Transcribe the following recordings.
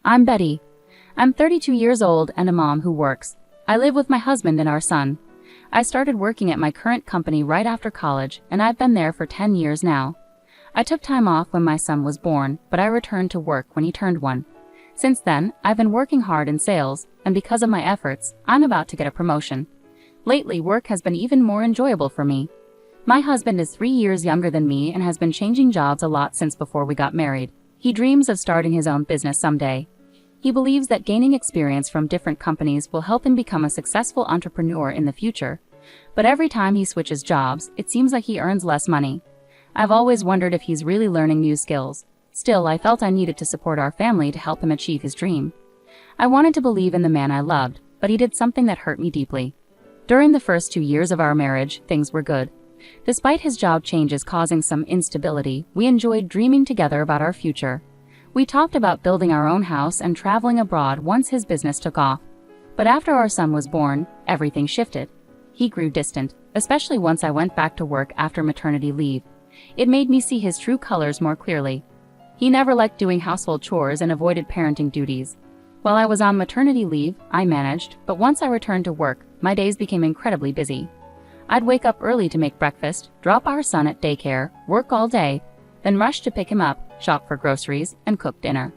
I'm Betty. I'm 32 years old and a mom who works. I live with my husband and our son. I started working at my current company right after college, and I've been there for 10 years now. I took time off when my son was born, but I returned to work when he turned 1. Since then, I've been working hard in sales, and because of my efforts, I'm about to get a promotion. Lately, work has been even more enjoyable for me. My husband is 3 years younger than me and has been changing jobs a lot since before we got married. He dreams of starting his own business someday. He believes that gaining experience from different companies will help him become a successful entrepreneur in the future. But every time he switches jobs, it seems like he earns less money. I've always wondered if he's really learning new skills. Still, I felt I needed to support our family to help him achieve his dream. I wanted to believe in the man I loved, but he did something that hurt me deeply. During the first 2 years of our marriage, things were good. Despite his job changes causing some instability, we enjoyed dreaming together about our future. We talked about building our own house and traveling abroad once his business took off. But after our son was born, everything shifted. He grew distant, especially once I went back to work after maternity leave. It made me see his true colors more clearly. He never liked doing household chores and avoided parenting duties. While I was on maternity leave, I managed, but once I returned to work, my days became incredibly busy. I'd wake up early to make breakfast, drop our son at daycare, work all day, then rush to pick him up, shop for groceries, and cook dinner.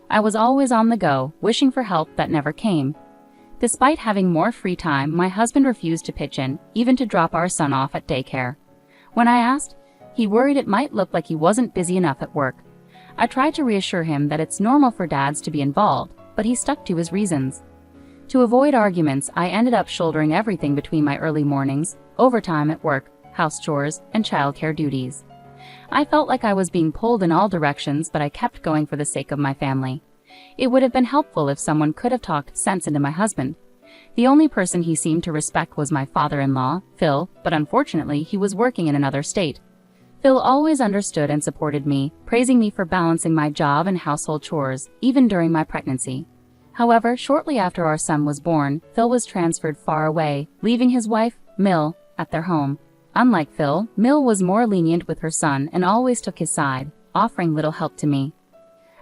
I was always on the go, wishing for help that never came. Despite having more free time, my husband refused to pitch in, even to drop our son off at daycare. When I asked, he worried it might look like he wasn't busy enough at work. I tried to reassure him that it's normal for dads to be involved, but he stuck to his reasons. To avoid arguments, I ended up shouldering everything between my early mornings, overtime at work, house chores, and childcare duties. I felt like I was being pulled in all directions, but I kept going for the sake of my family. It would have been helpful if someone could have talked sense into my husband. The only person he seemed to respect was my father-in-law, Phil, but unfortunately he was working in another state. Phil always understood and supported me, praising me for balancing my job and household chores, even during my pregnancy. However, shortly after our son was born, Phil was transferred far away, leaving his wife, Mill, at their home. Unlike Phil, Mill was more lenient with her son and always took his side, offering little help to me.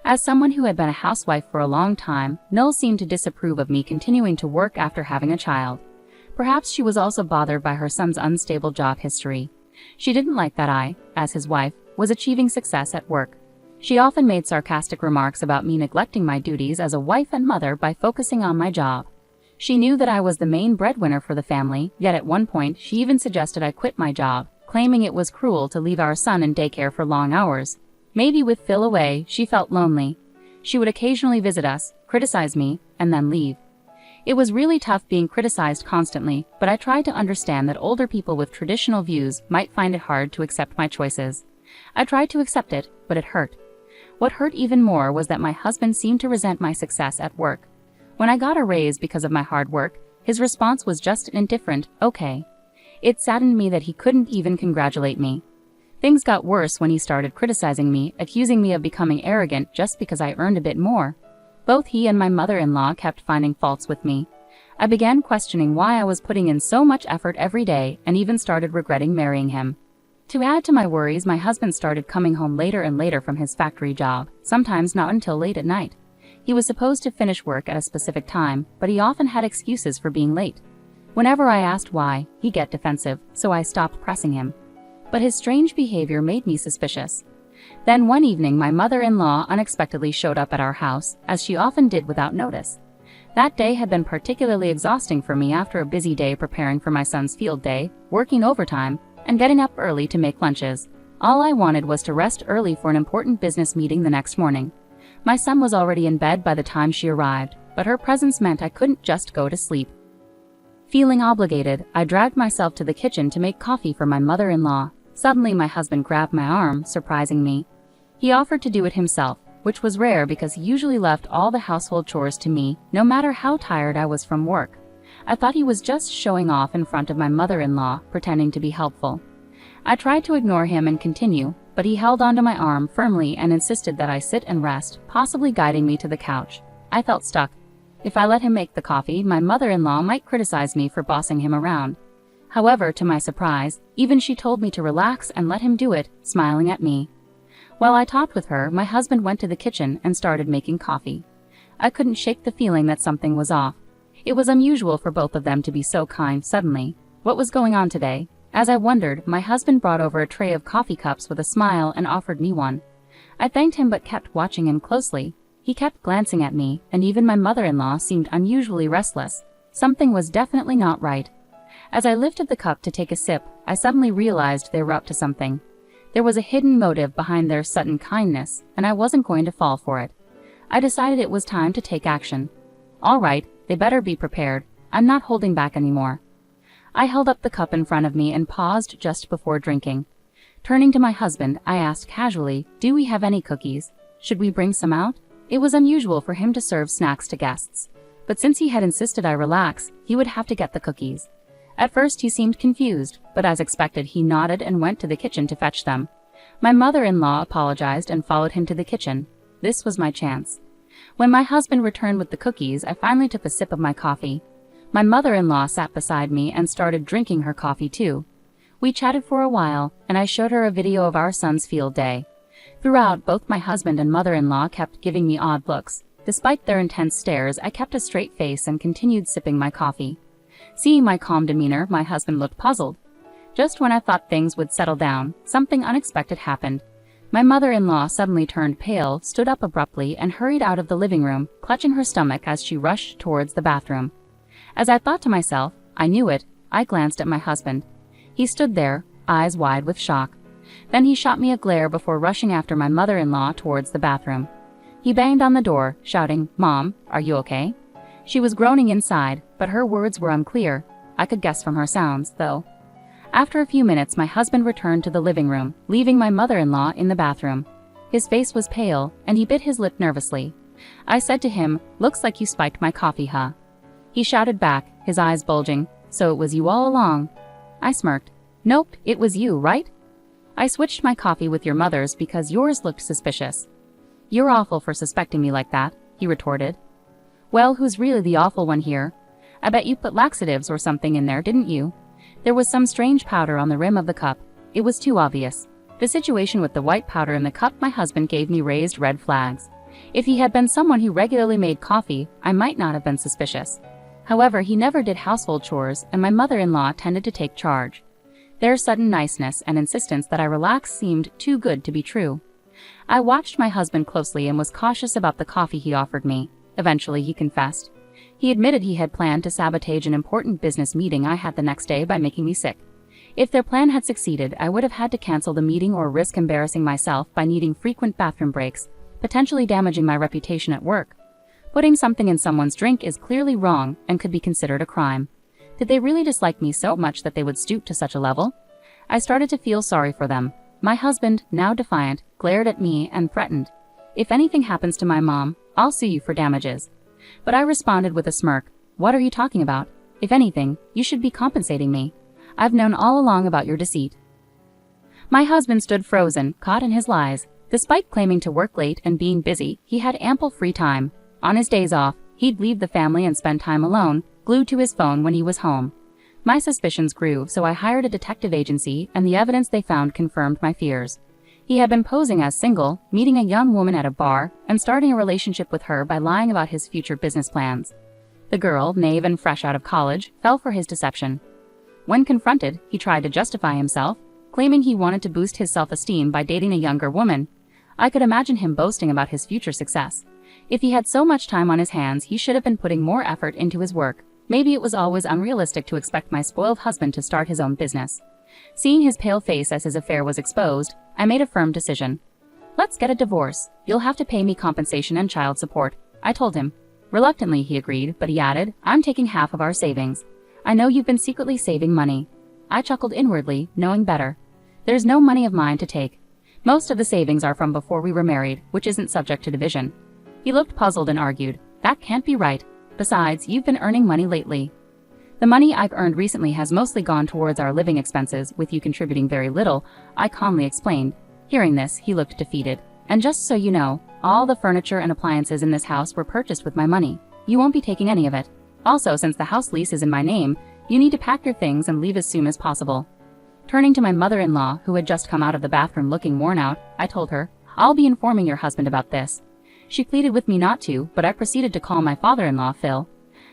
As someone who had been a housewife for a long time, Mill seemed to disapprove of me continuing to work after having a child. Perhaps she was also bothered by her son's unstable job history. She didn't like that I, as his wife, was achieving success at work. She often made sarcastic remarks about me neglecting my duties as a wife and mother by focusing on my job. She knew that I was the main breadwinner for the family, yet at one point she even suggested I quit my job, claiming it was cruel to leave our son in daycare for long hours. Maybe with Phil away, she felt lonely. She would occasionally visit us, criticize me, and then leave. It was really tough being criticized constantly, but I tried to understand that older people with traditional views might find it hard to accept my choices. I tried to accept it, but it hurt. What hurt even more was that my husband seemed to resent my success at work. When I got a raise because of my hard work, his response was just an indifferent, okay. It saddened me that he couldn't even congratulate me. Things got worse when he started criticizing me, accusing me of becoming arrogant just because I earned a bit more. Both he and my mother-in-law kept finding faults with me. I began questioning why I was putting in so much effort every day and even started regretting marrying him. To add to my worries, my husband started coming home later and later from his factory job, sometimes not until late at night. He was supposed to finish work at a specific time, but he often had excuses for being late. Whenever I asked why, he'd get defensive, so I stopped pressing him. But his strange behavior made me suspicious. Then one evening my mother-in-law unexpectedly showed up at our house, as she often did without notice. That day had been particularly exhausting for me after a busy day preparing for my son's field day, working overtime, and getting up early to make lunches. All I wanted was to rest early for an important business meeting the next morning. My son was already in bed by the time she arrived, but her presence meant I couldn't just go to sleep. Feeling obligated, I dragged myself to the kitchen to make coffee for my mother-in-law. Suddenly my husband grabbed my arm, surprising me. He offered to do it himself, which was rare because he usually left all the household chores to me, no matter how tired I was from work. I thought he was just showing off in front of my mother-in-law, pretending to be helpful. I tried to ignore him and continue, but he held onto my arm firmly and insisted that I sit and rest, possibly guiding me to the couch. I felt stuck. If I let him make the coffee, my mother-in-law might criticize me for bossing him around. However, to my surprise, even she told me to relax and let him do it, smiling at me. While I talked with her, my husband went to the kitchen and started making coffee. I couldn't shake the feeling that something was off. It was unusual for both of them to be so kind suddenly. What was going on today? As I wondered, my husband brought over a tray of coffee cups with a smile and offered me one. I thanked him but kept watching him closely. He kept glancing at me, and even my mother-in-law seemed unusually restless. Something was definitely not right. As I lifted the cup to take a sip, I suddenly realized they were up to something. There was a hidden motive behind their sudden kindness, and I wasn't going to fall for it. I decided it was time to take action. All right, they better be prepared. I'm not holding back anymore. I held up the cup in front of me and paused just before drinking. Turning to my husband, I asked casually, "Do we have any cookies? Should we bring some out?" It was unusual for him to serve snacks to guests, but since he had insisted I relax, he would have to get the cookies. At first he seemed confused, but as expected he nodded and went to the kitchen to fetch them. My mother-in-law apologized and followed him to the kitchen. This was my chance. When my husband returned with the cookies, I finally took a sip of my coffee. My mother-in-law sat beside me and started drinking her coffee too. We chatted for a while, and I showed her a video of our son's field day. Throughout, both my husband and mother-in-law kept giving me odd looks. Despite their intense stares, I kept a straight face and continued sipping my coffee. Seeing my calm demeanor, my husband looked puzzled. Just when I thought things would settle down, something unexpected happened. My mother-in-law suddenly turned pale, stood up abruptly, and hurried out of the living room, clutching her stomach as she rushed towards the bathroom. As I thought to myself, I knew it, I glanced at my husband. He stood there, eyes wide with shock. Then he shot me a glare before rushing after my mother-in-law towards the bathroom. He banged on the door, shouting, "Mom, are you okay?" She was groaning inside, but her words were unclear. I could guess from her sounds, though. After a few minutes, my husband returned to the living room, leaving my mother-in-law in the bathroom. His face was pale, and he bit his lip nervously. I said to him, "Looks like you spiked my coffee, huh?" He shouted back, his eyes bulging, "So it was you all along?" I smirked. "Nope, it was you, right? I switched my coffee with your mother's because yours looked suspicious." "You're awful for suspecting me like that," he retorted. "Well, who's really the awful one here? I bet you put laxatives or something in there, didn't you?" There was some strange powder on the rim of the cup. It was too obvious. The situation with the white powder in the cup my husband gave me raised red flags. If he had been someone who regularly made coffee, I might not have been suspicious. However, he never did household chores, and my mother-in-law tended to take charge. Their sudden niceness and insistence that I relax seemed too good to be true. I watched my husband closely and was cautious about the coffee he offered me. Eventually, he confessed. He admitted he had planned to sabotage an important business meeting I had the next day by making me sick. If their plan had succeeded, I would have had to cancel the meeting or risk embarrassing myself by needing frequent bathroom breaks, potentially damaging my reputation at work. Putting something in someone's drink is clearly wrong and could be considered a crime. Did they really dislike me so much that they would stoop to such a level? I started to feel sorry for them. My husband, now defiant, glared at me and threatened, "If anything happens to my mom, I'll sue you for damages." But I responded with a smirk, "What are you talking about? If anything, you should be compensating me. I've known all along about your deceit." My husband stood frozen, caught in his lies. Despite claiming to work late and being busy, he had ample free time. On his days off, he'd leave the family and spend time alone, glued to his phone when he was home. My suspicions grew, so I hired a detective agency, and the evidence they found confirmed my fears. He had been posing as single, meeting a young woman at a bar, and starting a relationship with her by lying about his future business plans. The girl, naive and fresh out of college, fell for his deception. When confronted, he tried to justify himself, claiming he wanted to boost his self-esteem by dating a younger woman. I could imagine him boasting about his future success. If he had so much time on his hands, he should have been putting more effort into his work. Maybe it was always unrealistic to expect my spoiled husband to start his own business. Seeing his pale face as his affair was exposed, I made a firm decision. "Let's get a divorce. You'll have to pay me compensation and child support," I told him. Reluctantly, he agreed, but he added, "I'm taking half of our savings. I know you've been secretly saving money." I chuckled inwardly, knowing better. There's no money of mine to take. Most of the savings are from before we were married, which isn't subject to division. He looked puzzled and argued, "That can't be right. Besides, you've been earning money lately." "The money I've earned recently has mostly gone towards our living expenses, with you contributing very little," I calmly explained. Hearing this, he looked defeated. "And just so you know, all the furniture and appliances in this house were purchased with my money. You won't be taking any of it. Also, since the house lease is in my name, you need to pack your things and leave as soon as possible." Turning to my mother-in-law, who had just come out of the bathroom looking worn out, I told her, "I'll be informing your husband about this." She pleaded with me not to, but I proceeded to call my father-in-law, Phil.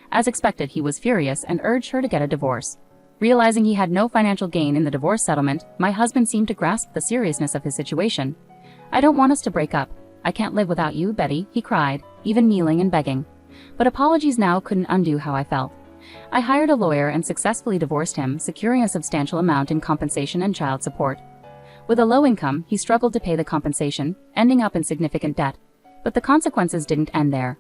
As expected, he was furious and urged her to get a divorce. Realizing he had no financial gain in the divorce settlement, my husband seemed to grasp the seriousness of his situation. "I don't want us to break up. I can't live without you, Betty," he cried, even kneeling and begging. But apologies now couldn't undo how I felt. I hired a lawyer and successfully divorced him, securing a substantial amount in compensation and child support. With a low income, he struggled to pay the compensation, ending up in significant debt. But the consequences didn't end there.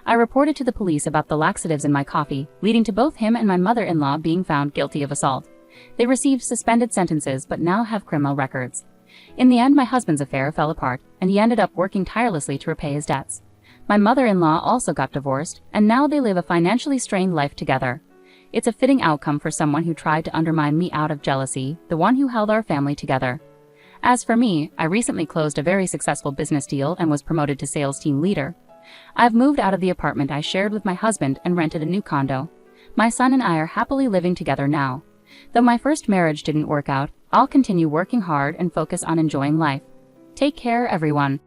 I reported to the police about the laxatives in my coffee, leading to both him and my mother-in-law being found guilty of assault. They received suspended sentences but now have criminal records. In the end, my husband's affair fell apart, and he ended up working tirelessly to repay his debts. My mother-in-law also got divorced, and now they live a financially strained life together. It's a fitting outcome for someone who tried to undermine me out of jealousy, the one who held our family together. As for me, I recently closed a very successful business deal and was promoted to sales team leader. I've moved out of the apartment I shared with my husband and rented a new condo. My son and I are happily living together now. Though my first marriage didn't work out, I'll continue working hard and focus on enjoying life. Take care, everyone.